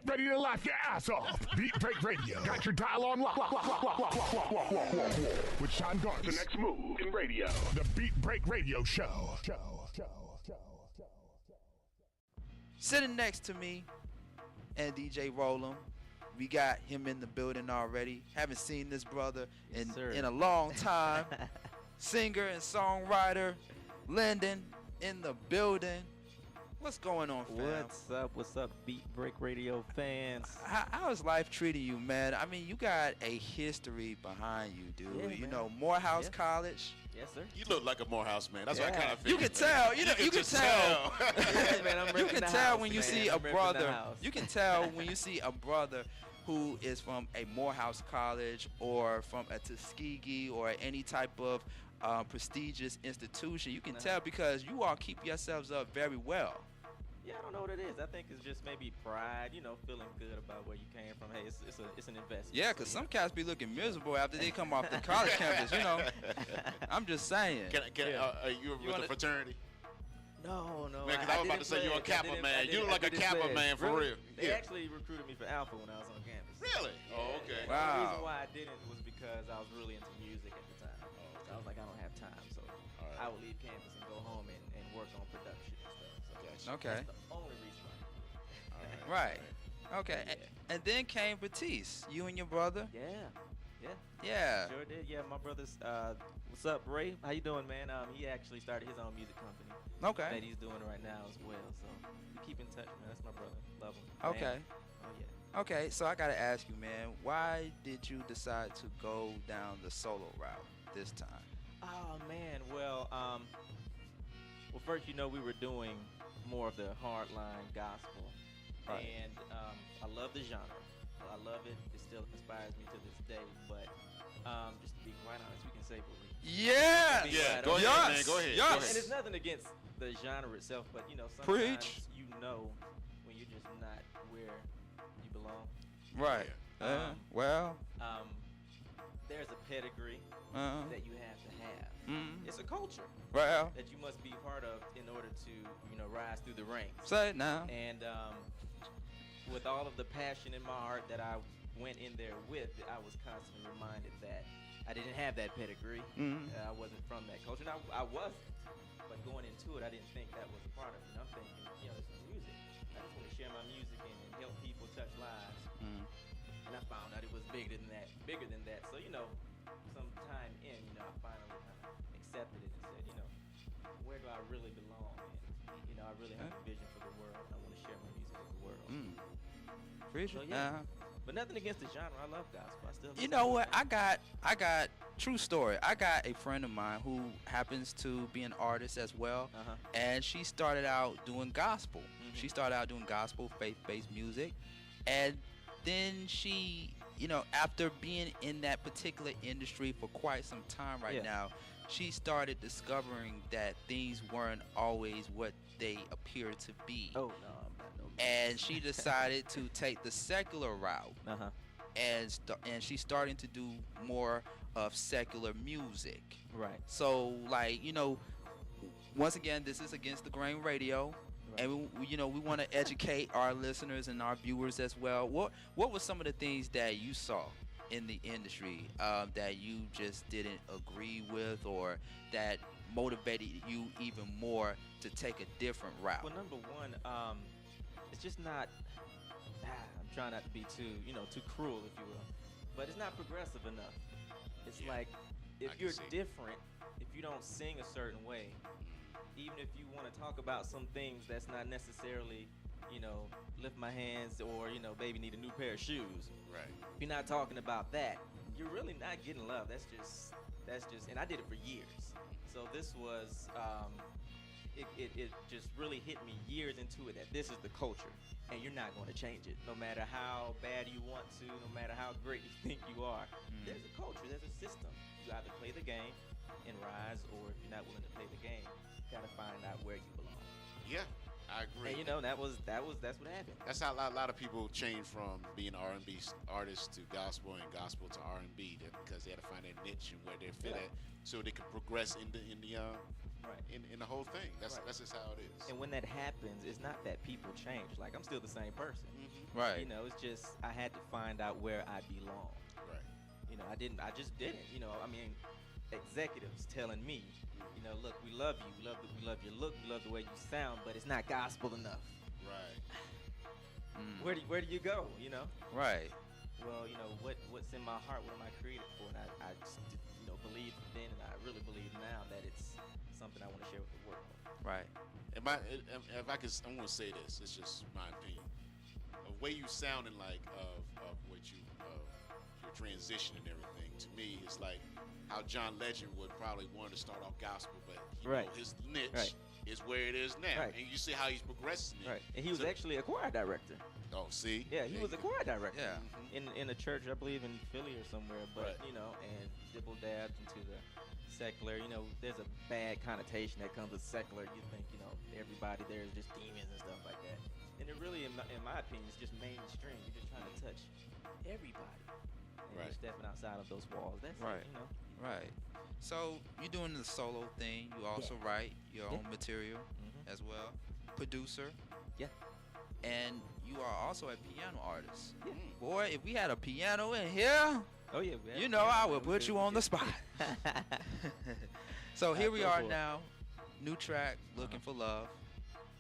Get ready to laugh your ass off. Beat Break Radio. Got your dial on lock. With Sean Garth. The next move in radio. The Beat Break Radio Show. Sitting next to me and DJ Roll'em. We got him in the building already. Haven't seen this brother in a long time. Singer and songwriter Lyndon in the building. What's going on, fam? What's up, Beat Break Radio fans? How is life treating you, man? I mean, you got a history behind you, dude. Yeah, you man. know, Morehouse College. Yes, sir. You look like a Morehouse man. That's what I kind of feel. You can tell. You can tell. Yeah, man, I'm You can the tell house, when you man. see a I'm repping brother. the house. You can tell when you see a brother who is from a Morehouse College or from a Tuskegee or any type of prestigious institution. You can tell because you all keep yourselves up very well. Yeah, I don't know what it is. I think it's just maybe pride, you know, feeling good about where you came from. Hey, it's an investment. Yeah, because some cats be looking miserable after they come off the college campus, you know. I'm just saying. Are you with the fraternity? No. Man, because I was about to say you're a Kappa man. You look like a Kappa man for real. They actually recruited me for Alpha when I was on campus. Really? Oh, okay. Yeah. Wow. The reason why I didn't was because I was really into music at the time. So I was like, I don't have time, so I would leave campus and go home and work on production and stuff. So Okay. that's the only reason why. Right. Okay. Yeah. And then came Batiste, you and your brother. Yeah. Sure did. Yeah, my brother's. What's up, Ray? How you doing, man? He actually started his own music company. Okay. That he's doing right now as well. So we keep in touch, man. That's my brother. Love him. Okay. Man. Oh yeah. Okay. So I gotta ask you, man, why did you decide to go down the solo route this time? Oh man. Well, first, you know, we were doing more of the hardline gospel, Right. and I love the genre. I love it. It still inspires me to this day. But just to be quite honest, we can say what we. Yeah. Yeah, Go ahead, man. Go ahead. Yes. And it's nothing against the genre itself, but you know, sometimes Preach. you know when you're just not where you belong. Right. Well. There's a pedigree that you have to have. It's a culture Well. that you must be part of in order to, you know, rise through the ranks. Say it now. And with all of the passion in my heart that I went in there with, I was constantly reminded that I didn't have that pedigree. I wasn't from that culture. And I wasn't. But going into it, I didn't think that was a part of it. I'm thinking, you know, this is music. I just want to share my music and help people touch lives. And I found out it was bigger than that. So, you know, some time in, you know, I finally kind of accepted it and said, you know, where do I really belong? And, you know, I really have a vision for the world. I want to share my music with the world. Preach. So, yeah. But nothing against the genre. I love gospel. I still. You know what? I got true story. I got a friend of mine who happens to be an artist as well, and she started out doing gospel. She started out doing gospel, faith-based music, and then she, you know, after being in that particular industry for quite some time now, she started discovering that things weren't always what they appear to be. Oh no, I'm not no. And she decided to take the secular route. And she's starting to do more of secular music. Right. So, like, you know, once again, this is Against the Grain Radio. Right. And, we want to educate our listeners and our viewers as well. What were some of the things that you saw in the industry that you just didn't agree with, or that motivated you even more to take a different route? Well, number one, it's just not. I'm trying not to be too cruel, if you will, but it's not progressive enough. It's like if you're different, if you don't sing a certain way, even if you want to talk about some things that's not necessarily, you know, lift my hands or, you know, baby need a new pair of shoes. Right. If you're not talking about that, you're really not getting love. That's just, and I did it for years. So this was, it just really hit me years into it that this is the culture, and you're not going to change it. No matter how bad you want to, no matter how great you think you are, there's a culture, there's a system. You either play the game and rise, or if you're not willing to play the game, you got to find out where you belong. Yeah, I agree. And you know, that's what happened. That's how a lot of people change from being R&B artists to gospel and gospel to R&B, because they had to find their niche and where they fit at, so they can progress in the in the whole thing. That's just how it is. And when that happens, it's not that people change. Like, I'm still the same person. Right. You know, it's just I had to find out where I belong. Right. You know, I just didn't. You know, I mean, executives telling me, you know, look, we love you, we love your look, we love the way you sound, but it's not gospel enough. Right. Where do you go? You know. Right. Well, you know what's in my heart. What am I created for? And I just, you know, believed then, and I really believe now that it's something I want to share with the world. Right. If I could, I'm gonna say this. It's just my opinion. The way you sounding like of what you your transition and everything. To me, it's like how John Legend would probably want to start off gospel, but you know, his niche is where it is now, and you see how he's progressing. Right. And he was actually a choir director. Oh, see? Yeah, he was a choir director. Yeah. In a church, I believe in Philly or somewhere, but you know, and dibble dabbed into the secular. You know, there's a bad connotation that comes with secular. You think, you know, everybody there is just demons and stuff like that. And it really, in my opinion, is just mainstream. You're just trying to touch everybody. And you're stepping outside of those walls. That's it, you know. Right. So you're doing the solo thing. You also write your own material as well. Producer. Yeah. And you are also a piano artist. Yeah. Boy, if we had a piano in here, oh yeah, you know, I would put you on the spot. So here we are now, new track, Looking for Love.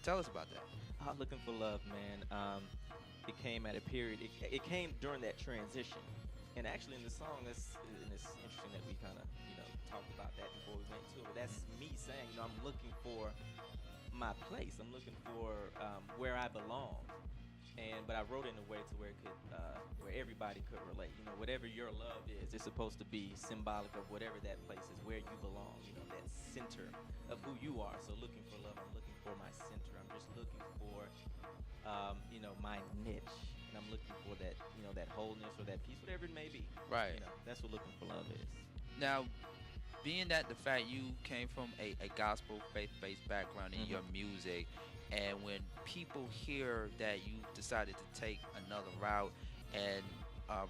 Tell us about that. Looking for Love, man. It came at a period. It came during that transition, and actually in the song, and it's interesting that we kind of, you know, talked about that before we went to it. But that's me saying, you know, I'm looking for my place. I'm looking for where I belong. But I wrote it in a way to where it could, where everybody could relate. You know, whatever your love is, it's supposed to be symbolic of whatever that place is, where you belong. You know, that center of who you are. So looking for love, I'm looking for my center. I'm just looking for, you know, my niche, and I'm looking for that, you know, that wholeness or that peace, whatever it may be. Right. You know, that's what looking for love is. Now, being that the fact you came from a gospel faith-based background in your music, and when people hear that you decided to take another route and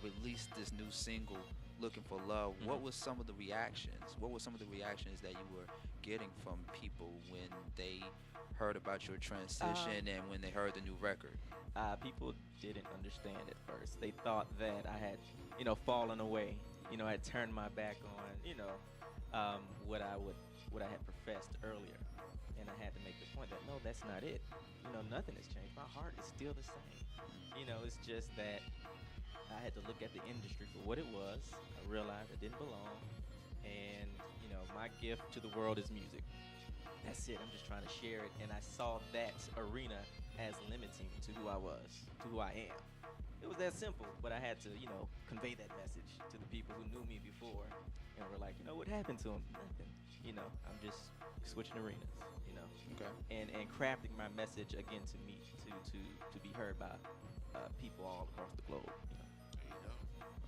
release this new single, Looking for Love, what was some of the reactions? What were some of the reactions that you were getting from people when they heard about your transition and when they heard the new record? People didn't understand at first. They thought that I had, you know, fallen away. You know, I had turned my back on, you know, what I had professed earlier. And I had to make the point that, no, that's not it. You know, nothing has changed. My heart is still the same. You know, it's just that I had to look at the industry for what it was. I realized I didn't belong. And, you know, my gift to the world is music. That's it. I'm just trying to share it. And I saw that arena as limiting to who I was, to who I am. It was that simple, but I had to, you know, convey that message to the people who knew me before and were like, you know, what happened to him? Nothing. You know, I'm just switching arenas, you know. Okay. And crafting my message again to me, to be heard by people all across the globe, you know. There you go.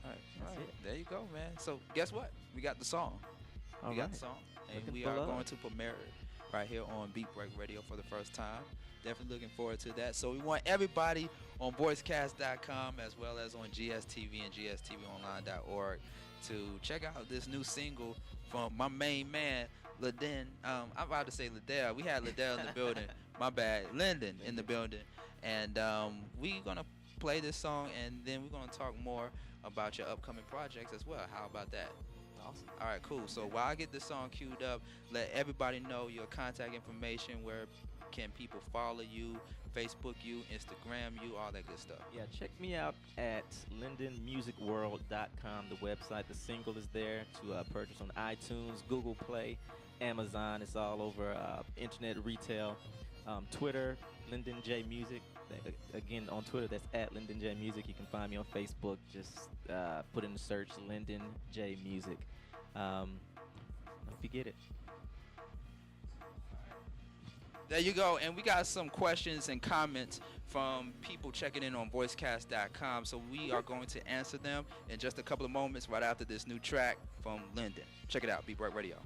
All right. That's it. There you go, man. So guess what? We got the song. We got the song. And Looking we for are love. going to premiere it right here on Beat Break Radio for the first time. Definitely looking forward to that. So we want everybody on voicecast.com as well as on GSTV and gstvonline.org to check out this new single from my main man, Lyndon. I'm about to say Liddell. We had Liddell in the building. My bad. Lyndon in the building. And we're going to play this song, and then we're going to talk more about your upcoming projects as well. How about that? Awesome. All right, cool. So while I get this song queued up, let everybody know your contact information. Where can people follow you, Facebook you, Instagram you, all that good stuff? Yeah, check me out at lyndonmusicworld.com, the website. The single is there to purchase on iTunes, Google Play, Amazon. It's all over internet retail. Twitter, Lyndon J Music. Again, on Twitter, that's at Lyndon J Music. You can find me on Facebook. Just put in the search Lyndon J Music. Hope you get it. There you go. And we got some questions and comments from people checking in on voicecast.com. So we are going to answer them in just a couple of moments right after this new track from Lyndon. Check it out, Beat Break Radio.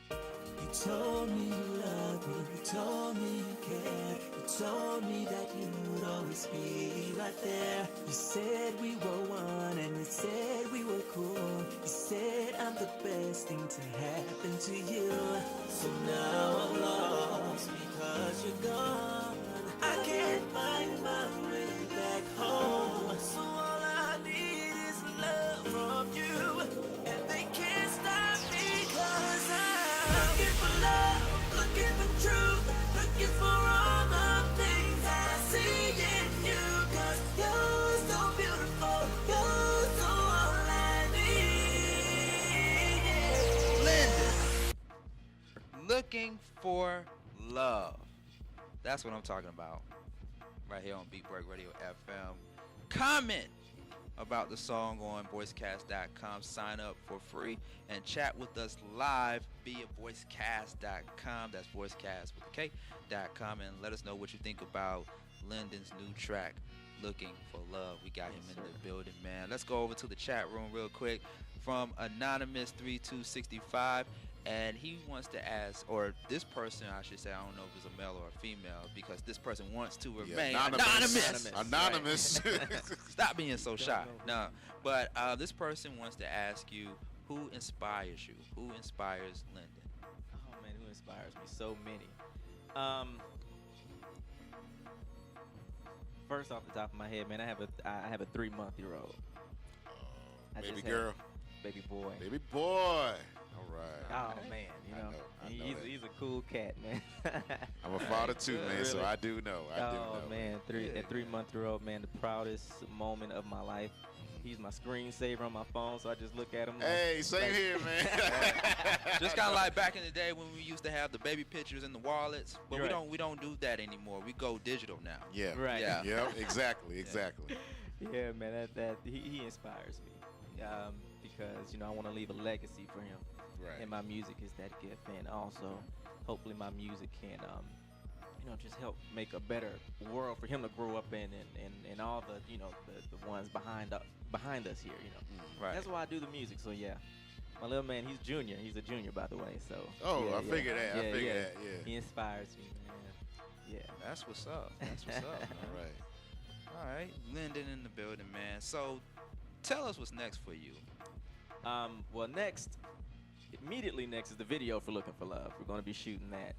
You told me you loved me, you told me you cared, you told me that you would always be right there. You said we were one and you said we were cool. You said I'm the worst thing to happen to you. So now I'm lost because you're gone. I can't find my way back home. So all I need is love from you, and they can't stop me 'cause I'm looking for love, looking for truth, looking for all the things I see in you. 'Cause you're so beautiful, you're so all I need. Yeah. Lyndon, looking for love. That's what I'm talking about. Right here on Beat Break Radio FM. Comment about the song on voicecast.com. Sign up for free and chat with us live via voicecast.com. That's voicecast with a K.com. And let us know what you think about Lyndon's new track, Looking for Love. We got him in the building, man. Let's go over to the chat room real quick from Anonymous3265. And he wants to ask, or this person, I should say, I don't know if it's a male or a female, because this person wants to remain anonymous. Anonymous. Right. Stop being so shy. No, but this person wants to ask you, who inspires you? Who inspires Lyndon? Oh man, who inspires me? So many. First off the top of my head, man, I have a 3-month-old. Baby girl. Baby boy. Baby boy. All right. Oh man, I know he's a cool cat, man. I'm a father too, man, so Really? I do know. Oh man, that 3-month-old, man, the proudest moment of my life. He's my screensaver on my phone, so I just look at him. Hey, same here, man. Just kind of like back in the day when we used to have the baby pictures in the wallets, but You're right. we don't do that anymore. We go digital now. Yeah. Right. Yeah. Yep. Exactly. Yeah, man, he inspires me, because I want to leave a legacy for him. Right. And my music is that gift, and also hopefully my music can just help make a better world for him to grow up in, and all the the ones behind us here. Right. That's why I do the music. So yeah, my little man, he's junior. He's a junior, by the way. So I figured that. I figured that. Yeah. He inspires me, man. Yeah. That's what's up. That's what's up. All right. All right, Lyndon in the building, man. So tell us what's next for you. Well, immediately next is the video for Looking for Love. We're going to be shooting that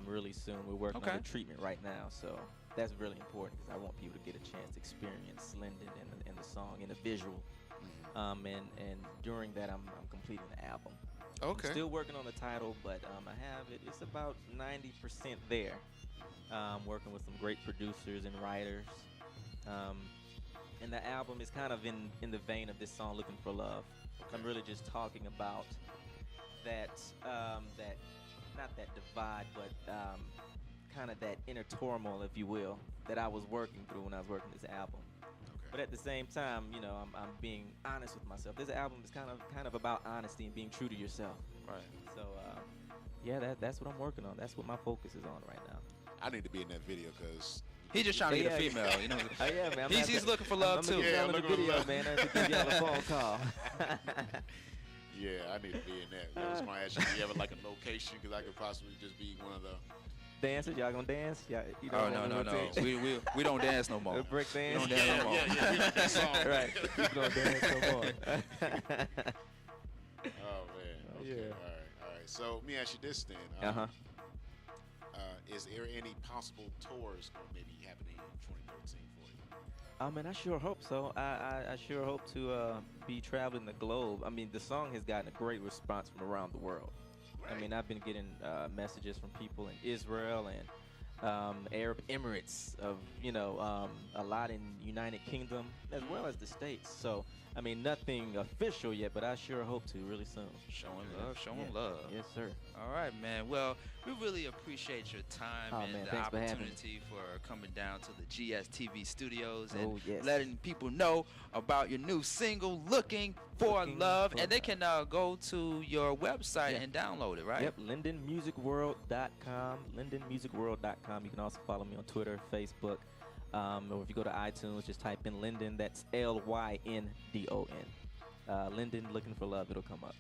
really soon. We're working on the treatment right now, so that's really important because I want people to get a chance to experience Lyndon in the song, in the visual. And during that, I'm completing the album. Okay. I'm still working on the title, but I have it. It's about 90% there. Working with some great producers and writers. And the album is kind of in the vein of this song, Looking for Love. I'm really just talking about that not that divide, but kind of that inner turmoil, if you will, that I was working through when I was working this album. Okay. But at the same time, I'm being honest with myself. This album is kind of about honesty and being true to yourself. Right. So that's what I'm working on. That's what my focus is on right now. I need to be in that video because He's just trying to get a female, Oh yeah, man. He's looking for love too. I'm looking for the video, man. I have to give y'all a phone call. yeah, I need to be in that. I was going to ask you, do you have like a location? Because I could possibly just be one of the dancers. Y'all gonna dance? No. We don't dance no more. Break dance. We don't dance no more. Yeah, that song. Right. We don't dance no more. Oh man. Okay. Yeah. All right. So let me ask you this then. Is there any possible tours going to maybe happening in 2013 for you? Man, I sure hope so. I sure hope to be traveling the globe. I mean, the song has gotten a great response from around the world. Right. I mean, I've been getting messages from people in Israel and Arab Emirates, of a lot in United Kingdom as well as the States. So, I mean, nothing official yet, but I sure hope to really soon. Showing love. Yes, sir. All right, man. Well, we really appreciate your time and man, the thanks for having me. opportunity for coming down to the GSTV studios Oh, and yes. letting people know about your new single, Looking for Love. And they can go to your website and download it, right? Yep, LyndonMusicWorld.com. LyndonMusicWorld.com. You can also follow me on Twitter, Facebook. Or if you go to iTunes, just type in Lyndon. That's Lyndon. Lyndon Looking for Love. It'll come up.